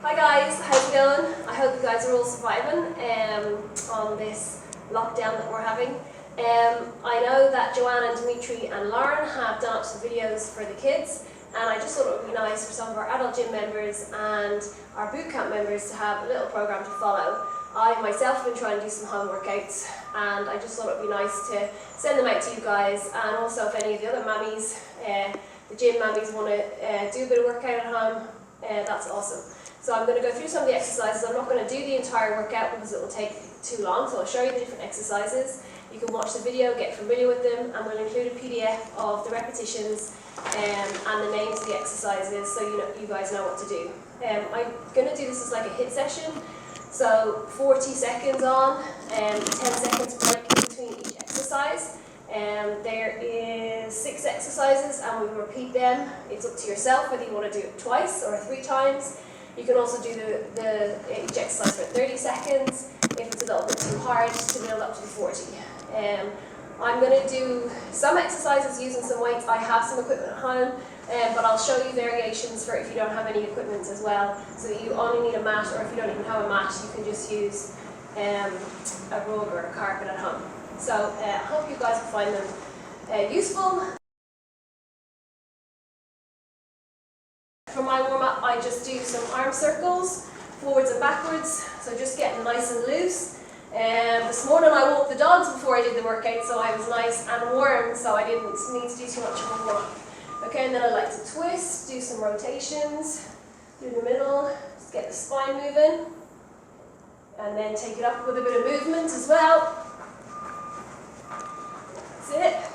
Hi guys, how's it going? I hope you guys are all surviving on this lockdown that we're having. I know that Joanna and Dimitri and Lauren have done up some videos for the kids, and I just thought it would be nice for some of our adult gym members and our bootcamp members to have a little program to follow. I myself have been trying to do some home workouts, and I just thought it would be nice to send them out to you guys, and also if any of the other mammies, the gym mammies, want to do a bit of workout at home, that's awesome. So I'm going to go through some of the exercises. I'm not going to do the entire workout because it will take too long, so I'll show you the different exercises. You can watch the video, get familiar with them, and we'll include a PDF of the repetitions and the names of the exercises so you guys know what to do. I'm going to do this as like a HIIT session, so 40 seconds on and 10 seconds break in between each exercise. There is 6 exercises and we will repeat them. It's up to yourself whether you want to do it twice or 3 times. You can also do each exercise for 30 seconds if it's a little bit too hard to build up to the 40. I'm going to do some exercises using some weights. I have some equipment at home, but I'll show you variations for if you don't have any equipment as well, so that you only need a mat, or if you don't even have a mat, you can just use a rug or a carpet at home. So I hope you guys will find them useful. For my warm-up, I just do some arm circles, forwards and backwards, so just getting nice and loose. This morning I walked the dogs before I did the workout, so I was nice and warm, so I didn't need to do too much of a warm-up. Okay, and then I like to twist, do some rotations through the middle, just get the spine moving, and then take it up with a bit of movement as well. That's it.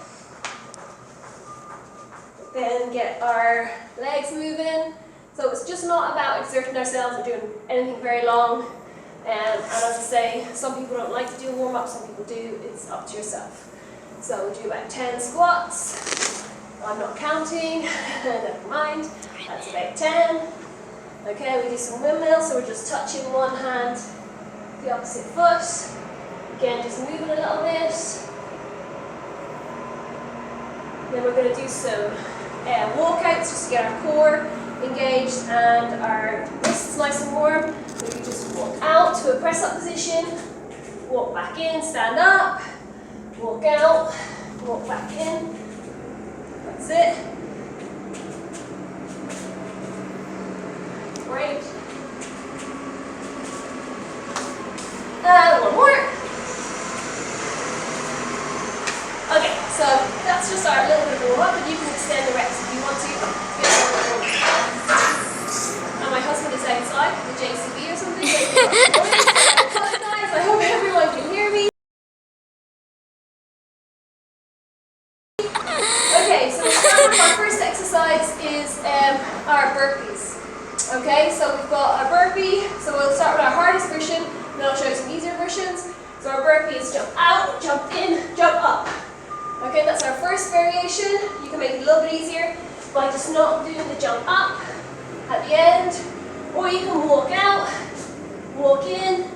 Then get our legs moving. So it's just not about exerting ourselves or doing anything very long. And as I say, some people don't like to do a warm-up, some people do. It's up to yourself. So we'll do about 10 squats. I'm not counting, never mind. That's about 10. Okay, we do some windmills, so we're just touching one hand, the opposite foot. Again, just moving a little bit. Then we're going to do some walkouts just to get our core engaged and our wrists nice and warm. We can just walk out to a press up position, walk back in, stand up, walk out, walk back in. That's it. Great. And one more. Okay, so that's just our little bit of warm up, and you can extend the reps if you want to. And my husband is outside with the JCB or something. Guys, I hope everyone can hear me. Okay, so our first exercise is our burpees. Okay, so we've got our burpee, so we'll start with our hardest version, and then I'll show you some easier versions. So our burpee is jump out, jump in, jump up. Okay, that's our first variation. You can make it a little bit easier by just not doing the jump up at the end, or you can walk out, walk in,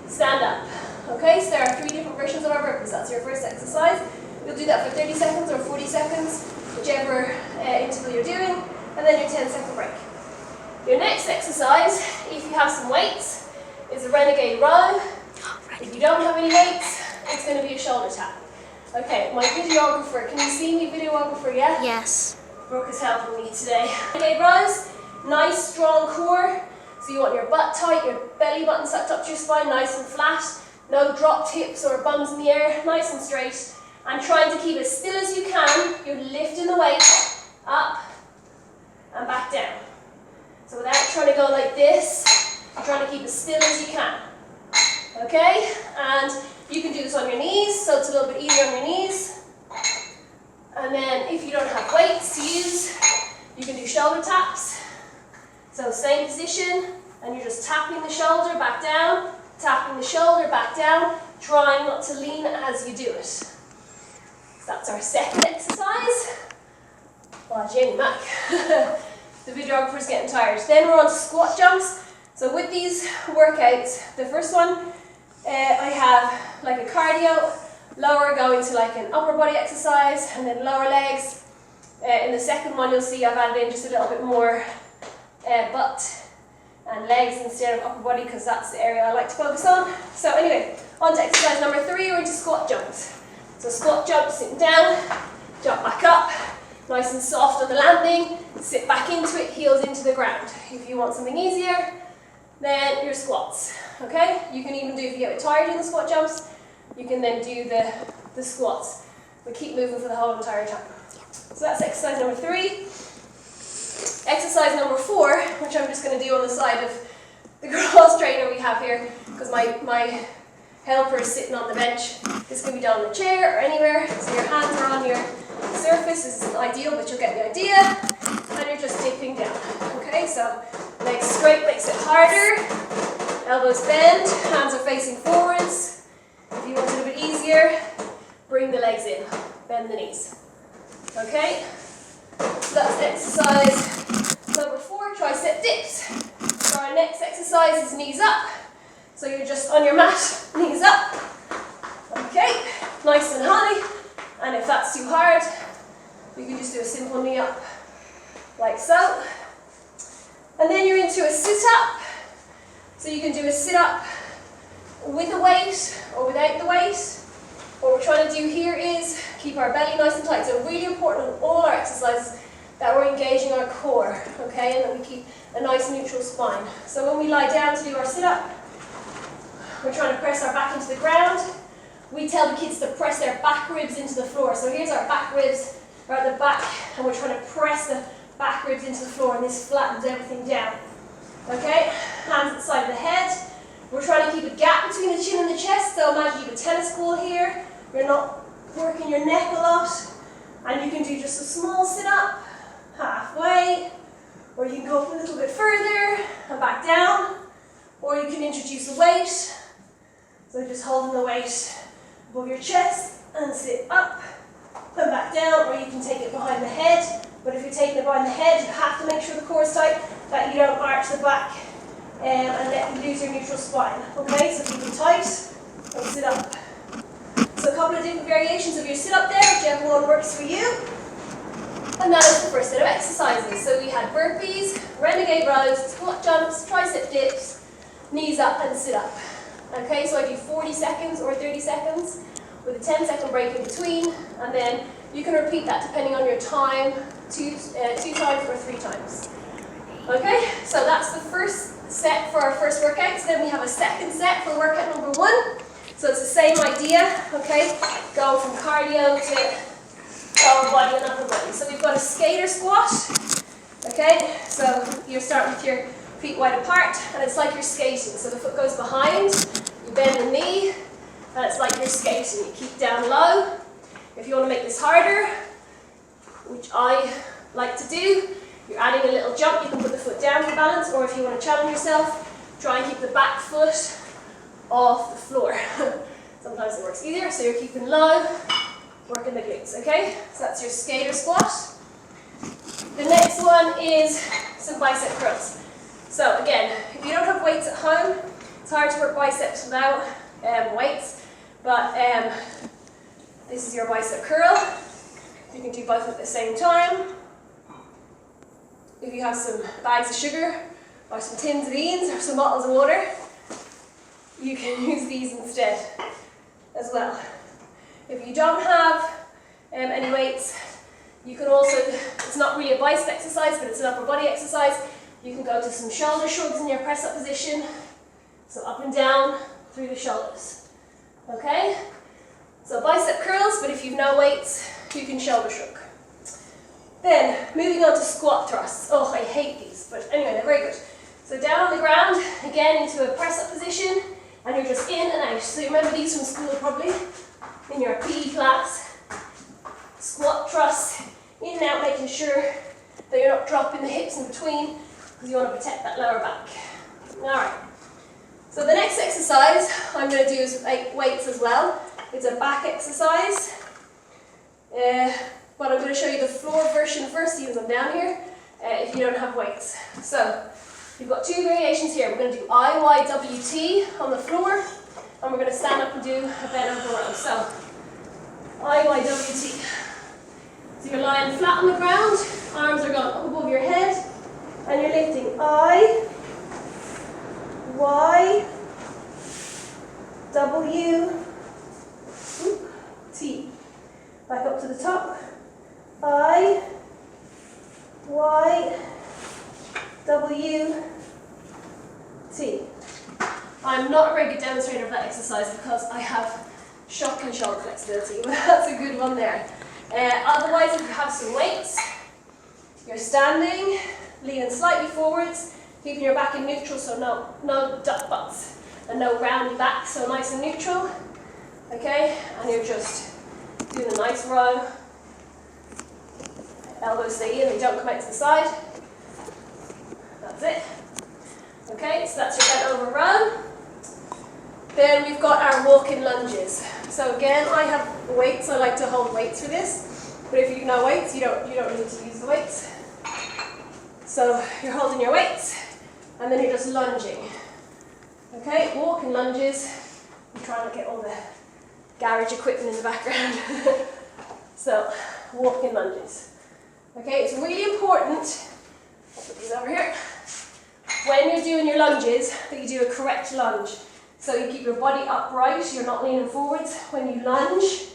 stand up. Okay, so there are 3 different versions of our burpees. That's your first exercise. You'll do that for 30 seconds or 40 seconds, whichever interval you're doing, and then your 10-second break. Your next exercise, if you have some weights, is a renegade row. If you don't have any weights, it's going to be a shoulder tap. Okay, my videographer, can you see me, videographer, yeah? Yes. Brooke is helping me today. Renegade rows, nice strong core. So you want your butt tight, your belly button sucked up to your spine, nice and flat. No dropped hips or bums in the air, nice and straight. And trying to keep as still as you can. You're lifting the weight up and back down. So without trying to go like this, you're trying to keep as still as you can. Okay, and you can do this on your knees, so it's a little bit easier on your knees. And then if you don't have weights to use, you can do shoulder taps. So same position, and you're just tapping the shoulder back down, tapping the shoulder back down, trying not to lean as you do it. So that's our second exercise. Oh, Jenny Mac. The videographer's getting tired. Then we're on to squat jumps. So with these workouts, the first one, I have like a cardio, lower going to like an upper body exercise, and then lower legs. In the second one, you'll see I've added in just a little bit more butt and legs instead of upper body because that's the area I like to focus on. So anyway, on to exercise number 3, we're into squat jumps. So squat jump, sitting down, jump back up, nice and soft on the landing, sit back into it, heels into the ground. If you want something easier, then your squats, okay? You can even do, if you get tired doing the squat jumps, you can then do the squats, but keep moving for the whole entire time. So that's exercise number 3. Exercise number 4, which I'm just going to do on the side of the cross trainer we have here, because my helper is sitting on the bench. This can be done on the chair or anywhere, so your hands are on your surface. This isn't ideal, but you'll get the idea. And you're just dipping down. Okay, so legs straight makes it harder. Elbows bend, hands are facing forwards. If you want it a bit easier, bring the legs in, bend the knees. Okay, so that's exercise number 4, tricep dips. So our next exercise is knees up. So you're just on your mat, knees up. Okay, nice and high. And if that's too hard, you can just do a simple knee up, like so. And then you're into a sit-up. So you can do a sit-up with a weight or without the weight. What we're trying to do here is keep our belly nice and tight. So really important in all our exercises that we're engaging our core, okay, and that we keep a nice neutral spine. So when we lie down to do our sit-up, we're trying to press our back into the ground. We tell the kids to press their back ribs into the floor. So here's our back ribs, we're at the back, and we're trying to press the back ribs into the floor, and this flattens everything down. Okay, hands at the side of the head. We're trying to keep a gap between the chin and the chest. So imagine you have a tennis ball here. You're not working your neck a lot, and you can do just a small sit-up, halfway, or you can go up a little bit further and back down, or you can introduce a weight. So just holding the weight above your chest and sit up and back down, or you can take it behind the head. But if you're taking it behind the head, you have to make sure the core is tight, that you don't arch the back and let you lose your neutral spine. Okay, so keep it tight and sit up. So a couple of different variations of your sit up there, whichever one works for you. And that is the first set of exercises. So we had burpees, renegade rows, squat jumps, tricep dips, knees up and sit up. Okay, so I do 40 seconds or 30 seconds with a 10-second break in between, and then you can repeat that depending on your time, two times or 3 times. Okay, so that's the first set for our first workout. So then we have a second set for workout number 1. So it's the same idea, okay, going from cardio to lower body and upper body. So we've got a skater squat, okay, so you're starting with your feet wide apart, and it's like you're skating. So the foot goes behind, you bend the knee, and it's like you're skating. You keep down low. If you want to make this harder, which I like to do, you're adding a little jump. You can put the foot down for balance, or if you want to challenge yourself, try and keep the back foot off the floor. Sometimes it works easier, so you're keeping low, working the glutes, okay? So that's your skater squat. The next one is some bicep curls. So again, if you don't have weights at home, it's hard to work biceps without weights, but this is your bicep curl. You can do both at the same time. If you have some bags of sugar, or some tins of beans, or some bottles of water, you can use these instead as well. If you don't have any weights, you can also, it's not really a bicep exercise, but it's an upper body exercise. You can go to some shoulder shrugs in your press-up position, so up and down through the shoulders. Okay? So bicep curls, but if you've no weights, you can shoulder shrug. Then, moving on to squat thrusts. Oh, I hate these, but anyway, they're very good. So down on the ground, again into a press-up position, and you're just in and out. So you remember these from school probably, in your PE class. Squat thrusts, in and out, making sure that you're not dropping the hips in between, because you want to protect that lower back. Alright, so the next exercise I'm going to do is with weights as well. It's a back exercise, but I'm going to show you the floor version first, even though I'm down here, if you don't have weights. So, you've got 2 variations here. We're going to do IYWT on the floor, and we're going to stand up and do a bent over row. So, IYWT. So you're lying flat on the ground, arms are going up above your head, and you're lifting I, W, T. I'm not a very good demonstrator of that exercise because I have shocking shoulder flexibility, but that's a good one there. Otherwise, if you have some weights, you're standing, leaning slightly forwards, keeping your back in neutral, so no duck butts and no round back, so nice and neutral. Okay, and you're just doing a nice row. Elbows stay in, they don't come out to the side. That's it. Okay, so that's your bent over row. Then we've got our walking lunges. So again, I have weights. I like to hold weights for this. But if you've no weights, you don't need to use the weights. So you're holding your weights, and then you're just lunging. Okay, walking lunges. I'm trying to get all the garage equipment in the background. So, walking lunges. Okay, it's really important, I'll put these over here, when you're doing your lunges, that you do a correct lunge. So you keep your body upright, you're not leaning forwards. When you lunge,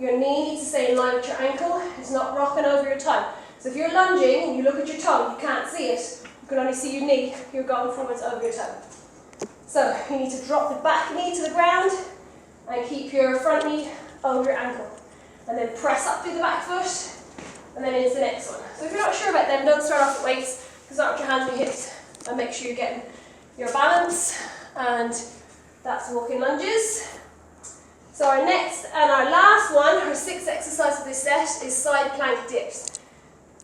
your knee needs to stay in line with your ankle. It's not rocking over your tongue. So if you're lunging and you look at your tongue, you can't see it. You can only see your knee. You're going forwards over your tongue. So you need to drop the back knee to the ground and keep your front knee over your ankle. And then press up through the back foot and then into the next one. So if you're not sure about them, don't start off with weights. Start with your hands on your hips and make sure you're getting your balance. And that's walking lunges. So our next and our last one, our sixth exercise of this set, is side plank dips.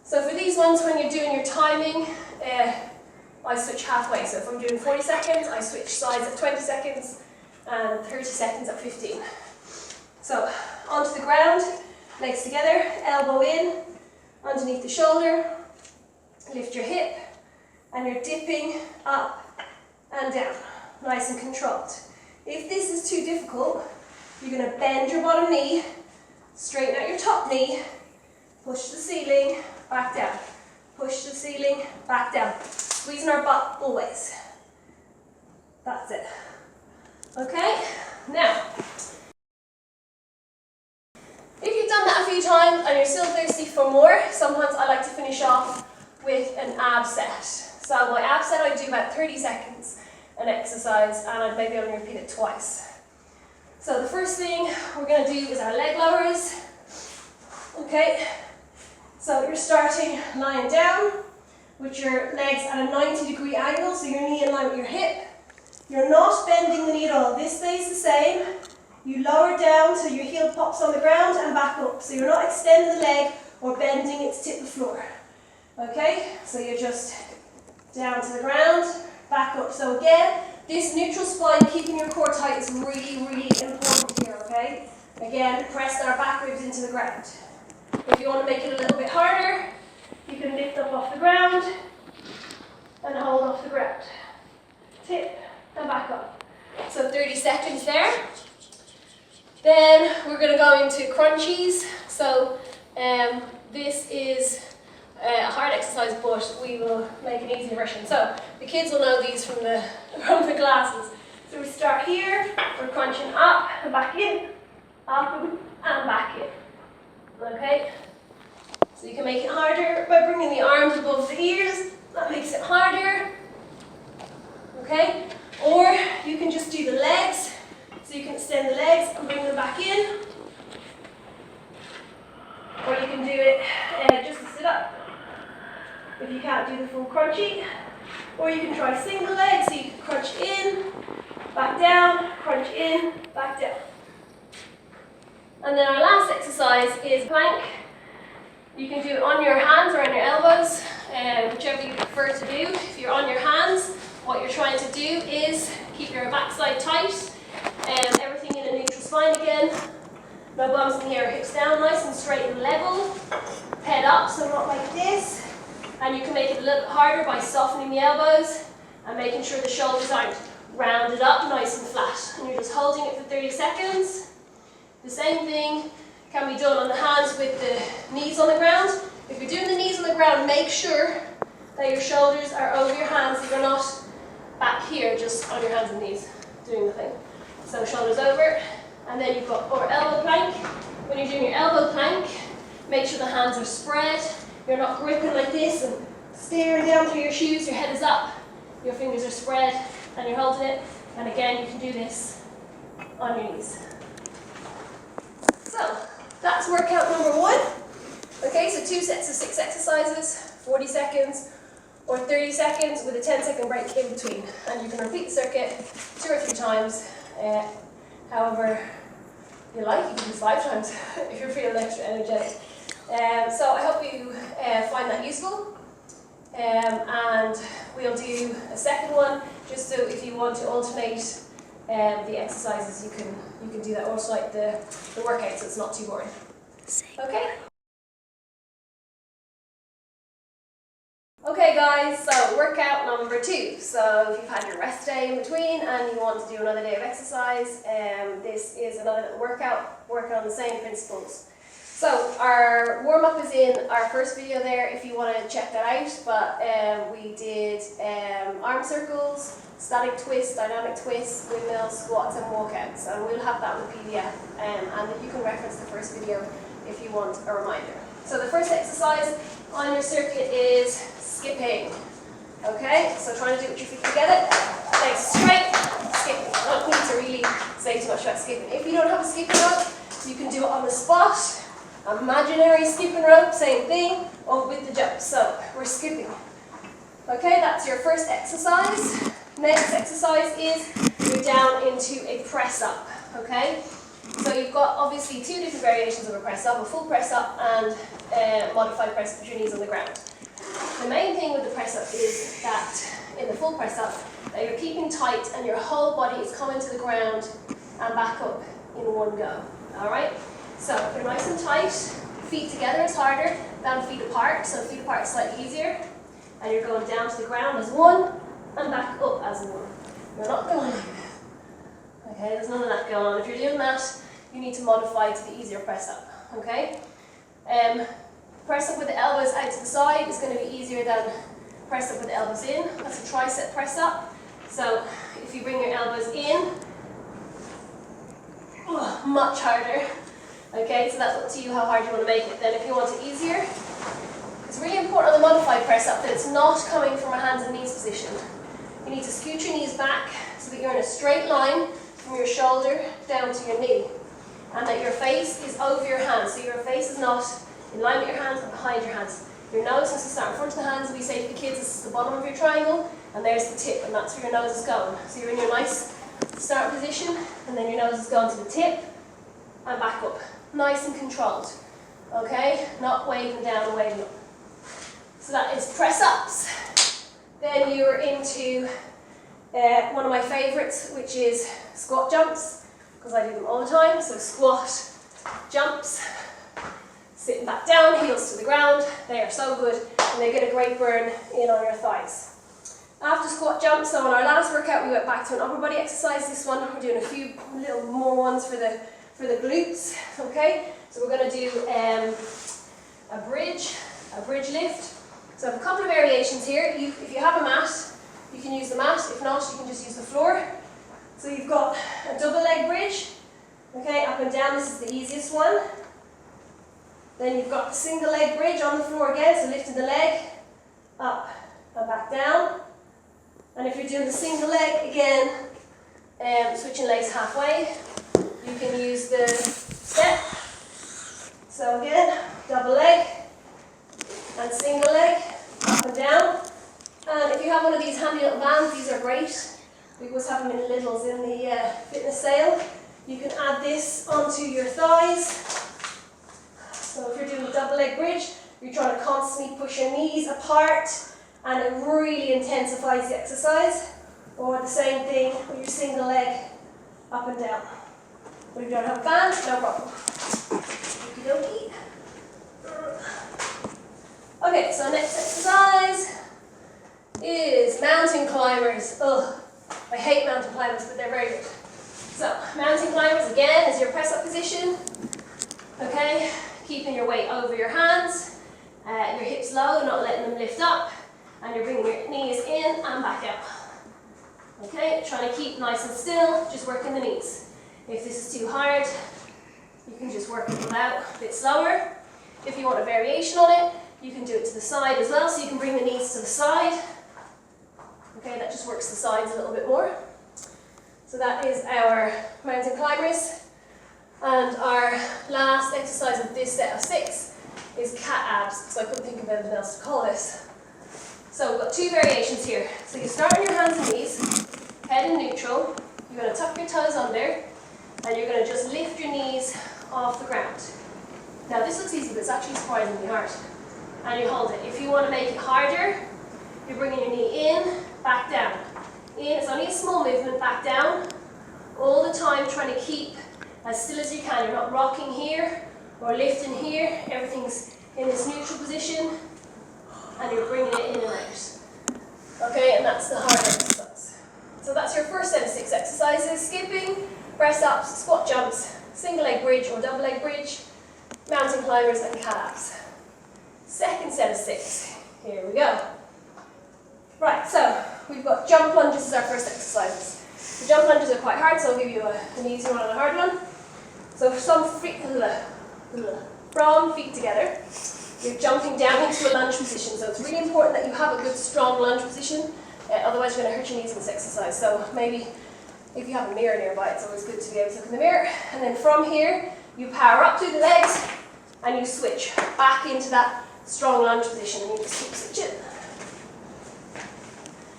So for these ones, when you're doing your timing, I switch halfway. So if I'm doing 40 seconds, I switch sides at 20 seconds and 30 seconds at 15. So onto the ground, legs together, elbow in, underneath the shoulder, lift your hip, and you're dipping up and down, nice and controlled. If this is too difficult, you're going to bend your bottom knee, straighten out your top knee, push the ceiling, back down, push the ceiling, back down. Squeezing our butt always. That's it. Okay, now, if you've done that a few times and you're still thirsty for more, sometimes I like to finish off with an ab set. So my ab set, I do about 30 seconds an exercise, and I'd maybe only repeat it twice. So the first thing we're going to do is our leg lowers. Okay, so you're starting lying down with your legs at a 90-degree angle, so your knee in line with your hip. You're not bending the knee at all. This stays the same. You lower down so your heel pops on the ground and back up. So you're not extending the leg or bending it to tip the floor. Okay, so you're just down to the ground, back up. So again, this neutral spine, keeping your core tight, is really, really important here, okay? Again, press our back ribs into the ground. If you want to make it a little bit harder, you can lift up off the ground and hold off the ground. Tip and back up. So 30 seconds there. Then we're going to go into crunchies. So this is a hard exercise, but we will make an easier version. So the kids will know these from the classes. So we start here, we're crunching up and back in, up and back in. Okay? So you can make it harder by bringing the arms above the ears. That makes it harder. Okay? Or you can just do the legs. So you can extend the legs and bring them back in. Or you can do it just to sit up, if you can't do the full crunchy. Or you can try single leg, so you can crunch in, back down, crunch in, back down. And then our last exercise is plank. You can do it on your hands or on your elbows, whichever you prefer to do. If you're on your hands, what you're trying to do is keep your backside tight, and everything in a neutral spine again. No bumps in here, hips down, nice and straight and level. Head up, so not like this. And you can make it a little bit harder by softening the elbows and making sure the shoulders aren't rounded up, nice and flat. And you're just holding it for 30 seconds. The same thing can be done on the hands with the knees on the ground. If you're doing the knees on the ground, make sure that your shoulders are over your hands, so you're not back here, just on your hands and knees doing the thing. So shoulders over, and then you've got our elbow plank. When you're doing your elbow plank, make sure the hands are spread. You're not gripping like this and staring down through your shoes, your head is up, your fingers are spread, and you're holding it. And again, you can do this on your knees. So, that's workout number 1. Okay, so 2 sets of 6 exercises, 40 seconds or 30 seconds with a 10-second break in between. And you can repeat the circuit 2 or 3 times, however you like. You can do 5 times if you're feeling extra energetic. So I hope you find that useful. And we'll do a second one, just so if you want to alternate the exercises, you can do that, also like the workout, so it's not too boring. Okay? Okay guys, so workout number 2. So if you've had your rest day in between and you want to do another day of exercise, this is another little workout, working on the same principles. So our warm-up is in our first video there if you want to check that out, but we did arm circles, static twists, dynamic twists, windmills, squats and walkouts, and we'll have that in the PDF, and you can reference the first video if you want a reminder. So the first exercise on your circuit is skipping. Okay, so trying to do it with your feet together, legs straight, skipping. I don't need to really say too much about skipping. If you don't have a skipping rope, you can do it on the spot. Imaginary skipping rope, same thing, or with the jump. So we're skipping. Okay, that's your first exercise. Next exercise is you're down into a press up. Okay, so you've got obviously 2 different variations of a press up: a full press up and a modified press up with your knees on the ground. The main thing with the press up is that in the full press up, that you're keeping tight and your whole body is coming to the ground and back up in one go. All right. So you're nice and tight. Feet together is harder than feet apart. So feet apart is slightly easier, and you're going down to the ground as one and back up as one. You're not going like that. Okay. There's none of that going on. If you're doing that, you need to modify to the easier press up. Okay. Press up with the elbows out to the side is going to be easier than press up with the elbows in. That's a tricep press up. So if you bring your elbows in, much harder. Okay, so that's up to you how hard you want to make it. Then if you want it easier, it's really important on the modified press up that it's not coming from a hands and knees position. You need to scoot your knees back so that you're in a straight line from your shoulder down to your knee, and that your face is over your hands. So your face is not in line with your hands and behind your hands. Your nose has to start in front of the hands. We say to the kids, this is the bottom of your triangle, and there's the tip, and that's where your nose is going. So you're in your nice start position, and then your nose is going to the tip and back up. Nice and controlled. Okay? Not waving down and waving up. So that is press ups. Then you're into one of my favourites, which is squat jumps, because I do them all the time. So squat jumps. Sitting back down, heels to the ground. They are so good, and they get a great burn in on your thighs. After squat jumps, so on our last workout we went back to an upper body exercise. This one we're doing a few little more ones for the glutes. Okay, so we're going to do a bridge lift. So I have a couple of variations here. If you have a mat, you can use the mat. If not, you can just use the floor. So you've got a double leg bridge. Okay, up and down. This is the easiest one. Then you've got the single leg bridge on the floor again, so lifting the leg up and back down. And if you're doing the single leg again, switching legs halfway, you can use the step. So again, double leg and single leg, up and down. And if you have one of these handy little bands, these are great. We always have them in littles in the fitness sale. You can add this onto your thighs. So if you're doing a double leg bridge, you're trying to constantly push your knees apart, and it really intensifies the exercise. Or the same thing with your single leg, up and down. But if you don't have a band, no problem. Okie dokie. Okay, so next exercise is mountain climbers. Ugh, I hate mountain climbers, but they're very good. So, mountain climbers again is your press up position. Okay. Keeping your weight over your hands, your hips low, not letting them lift up, and you're bringing your knees in and back out. Okay, trying to keep nice and still, just working the knees. If this is too hard, you can just work it out a bit slower. If you want a variation on it, you can do it to the side as well, so you can bring the knees to the side. Okay, that just works the sides a little bit more. So that is our mountain climbers. And our last exercise of this set of 6 is cat abs, because I couldn't think of anything else to call this. So we've got 2 variations here. So you start on your hands and knees, head in neutral. You're going to tuck your toes under, and you're going to just lift your knees off the ground. Now this looks easy, but it's actually surprisingly hard. And you hold it. If you want to make it harder, you're bringing your knee in, back down. In, it's only a small movement, back down. All the time trying to keep as still as you can. You're not rocking here or lifting here. Everything's in this neutral position, and you're bringing it in and out. Okay, and that's the hard exercise. So that's your first set of 6 exercises: skipping, press ups, squat jumps, single leg bridge or double leg bridge, mountain climbers, and cat abs. Second set of 6. Here we go. Right, so we've got jump lunges as our first exercises. The jump lunges are quite hard, so I'll give you an easy one and a hard one. So from feet together, you're jumping down into a lunge position. So it's really important that you have a good strong lunge position, otherwise you're going to hurt your knees in this exercise. So maybe if you have a mirror nearby, it's always good to be able to look in the mirror. And then from here, you power up through the legs and you switch back into that strong lunge position, and you just keep switching.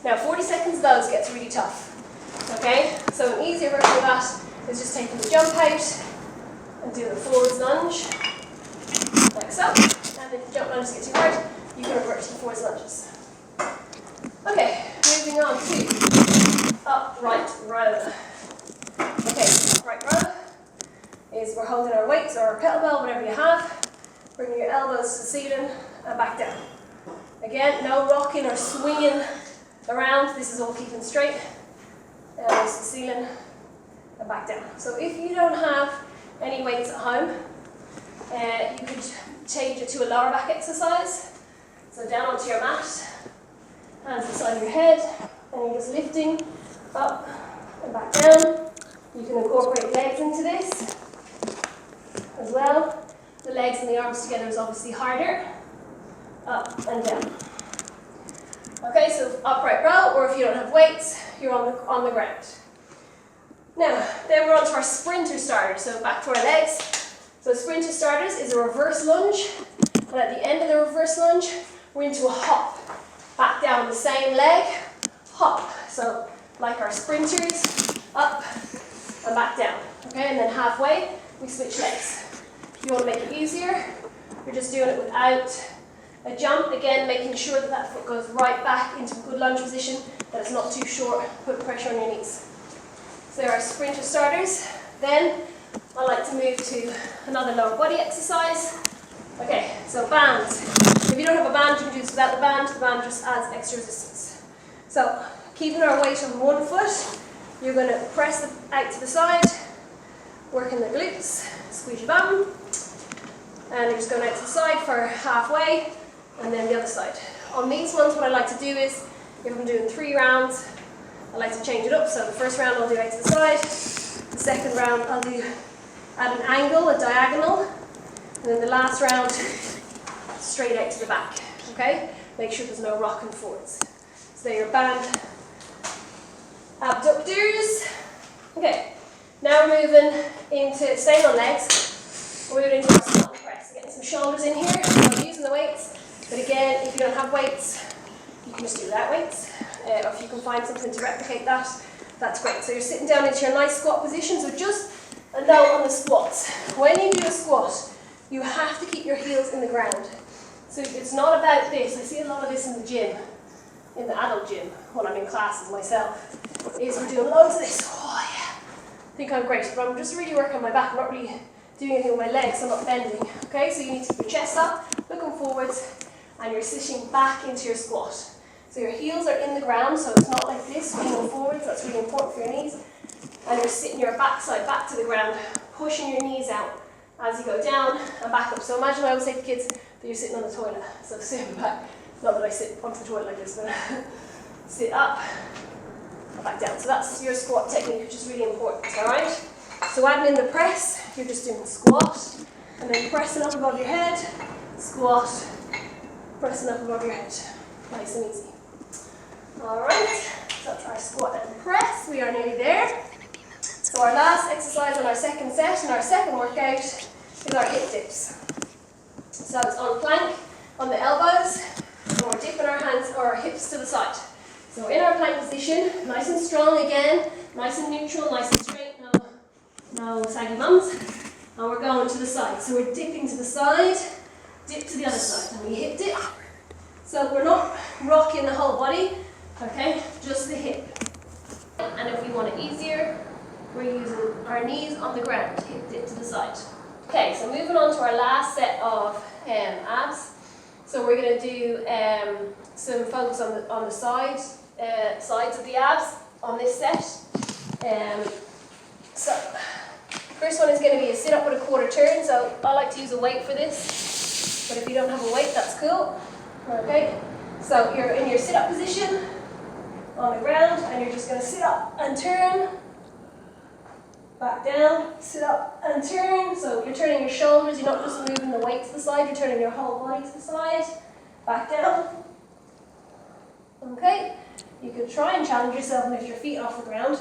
Now 40 seconds of those gets really tough. Okay, so an easier version of that is just taking the jump out and doing a forwards lunge, like so. And if the jump lunges get too hard, you can revert to the forwards lunges. Okay, moving on to upright row. Okay, upright row is we're holding our weights or our kettlebell, whatever you have, bringing your elbows to the ceiling and back down. Again, no rocking or swinging around, this is all keeping straight. Elbows to the ceiling and back down. So if you don't have any weights at home, you could change it to a lower back exercise. So down onto your mat, hands beside your head, and you're just lifting up and back down. You can incorporate legs into this as well. The legs and the arms together is obviously harder. Up and down. Okay, so upright row, or if you don't have weights, you're on the ground. Now, then we're on to our sprinter starters. So back to our legs. So sprinter starters is a reverse lunge, and at the end of the reverse lunge, we're into a hop. Back down on the same leg, hop. So like our sprinters, up and back down. Okay, and then halfway, we switch legs. If you want to make it easier, you're just doing it without a jump. Again, making sure that that foot goes right back into a good lunge position, that it's not too short, put pressure on your knees. So there are sprinter starters. Then I like to move to another lower body exercise. Okay, so bands. If you don't have a band, you can do this without the band. The band just adds extra resistance. So keeping our weight on one foot, you're going to press out to the side, working the glutes, squeeze your bum, and you're just going out to the side for halfway, and then the other side. On these ones, what I like to do is, if I'm doing 3 rounds, I like to change it up. So the first round I'll do out to the side, the second round I'll do at an angle, a diagonal, and then the last round, straight out to the back. Okay? Make sure there's no rocking forwards. So your band abductors. Okay, now we're moving into staying on legs. We're moving into our squat and press. Getting some shoulders in here. So I'm using the weights. But again, if you don't have weights, you can just do without weights. Or if you can find something to replicate that, that's great. So you're sitting down into your nice squat position. So just a note on the squats. When you do a squat, you have to keep your heels in the ground. So it's not about this. I see a lot of this in the gym, in the adult gym, when I'm in classes myself, is we're doing loads of this. Oh yeah, I think I'm great, but I'm just really working on my back. I'm not really doing anything with my legs, I'm not bending. Okay, so you need to keep your chest up, looking forwards, and you're sitting back into your squat. So your heels are in the ground, so it's not like this, leaning forwards, that's really important for your knees. And you're sitting your backside back to the ground, pushing your knees out as you go down and back up. So imagine I always say to kids that you're sitting on the toilet, so sitting back. Not that I sit onto the toilet like this, but sit up, back down. So that's your squat technique, which is really important, alright? So adding in the press, you're just doing squat, and then pressing up above your head, squat, pressing up above your head. Nice and easy. Alright, so that's our squat and press. We are nearly there. So our last exercise on our second set and our second workout is our hip dips. So it's on plank, on the elbows, and we're dipping our hands or our hips to the side. So we're in our plank position, nice and strong again, nice and neutral, nice and straight, no saggy mums. And we're going to the side. So we're dipping to the side, dip to the other side, and we hip dip. So we're not rocking the whole body, okay, just the hip. And if we want it easier, we're using our knees on the ground, hip dip to the side. Okay, so moving on to our last set of abs. So we're going to do some focus on the sides of the abs on this set. So first one is going to be a sit up with a quarter turn. So I like to use a weight for this, but if you don't have a weight, that's cool. Okay, so you're in your sit up position on the ground, and you're just going to sit up and turn. Back down, sit up and turn. So you're turning your shoulders, you're not just moving the weight to the side, you're turning your whole body to the side. Back down. Okay, you could try and challenge yourself and lift your feet off the ground.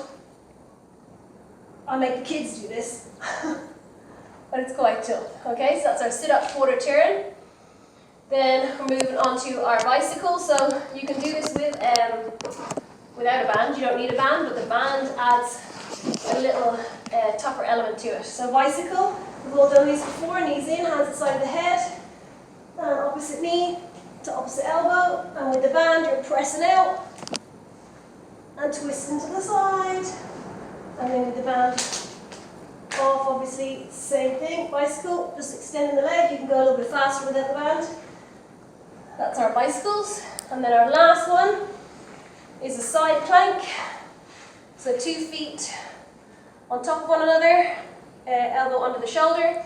I make the kids do this, but it's quite chill. Okay, so that's our sit up quarter turn. Then we're moving on to our bicycle. So you can do this with without a band. You don't need a band, but the band adds a little tougher element to it. So bicycle, we've all done these before, knees in, hands at the side of the head, and opposite knee to opposite elbow, and with the band you're pressing out and twisting to the side, and then with the band off, obviously same thing, bicycle, just extending the leg. You can go a little bit faster without the band. That's our bicycles. And then our last one is a side plank. So 2 feet on top of one another, elbow under the shoulder,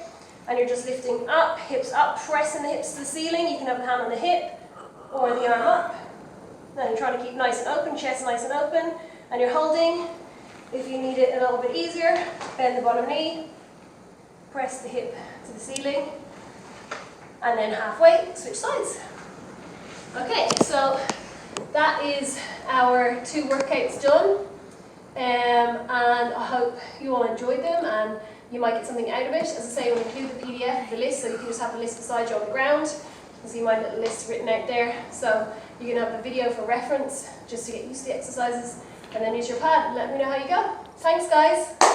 and you're just lifting up, hips up, pressing the hips to the ceiling. You can have a hand on the hip or the arm up. Then you're trying to keep nice and open, chest nice and open, and you're holding. If you need it a little bit easier, bend the bottom knee, press the hip to the ceiling, and then halfway, switch sides. Okay, so that is our 2 workouts done. And I hope you all enjoyed them and you might get something out of it. As I say, we'll include the PDF of the list, so you can just have the list beside you on the ground. You can see my little list written out there. So you can have the video for reference, just to get used to the exercises, and then use your pad and let me know how you go. Thanks guys!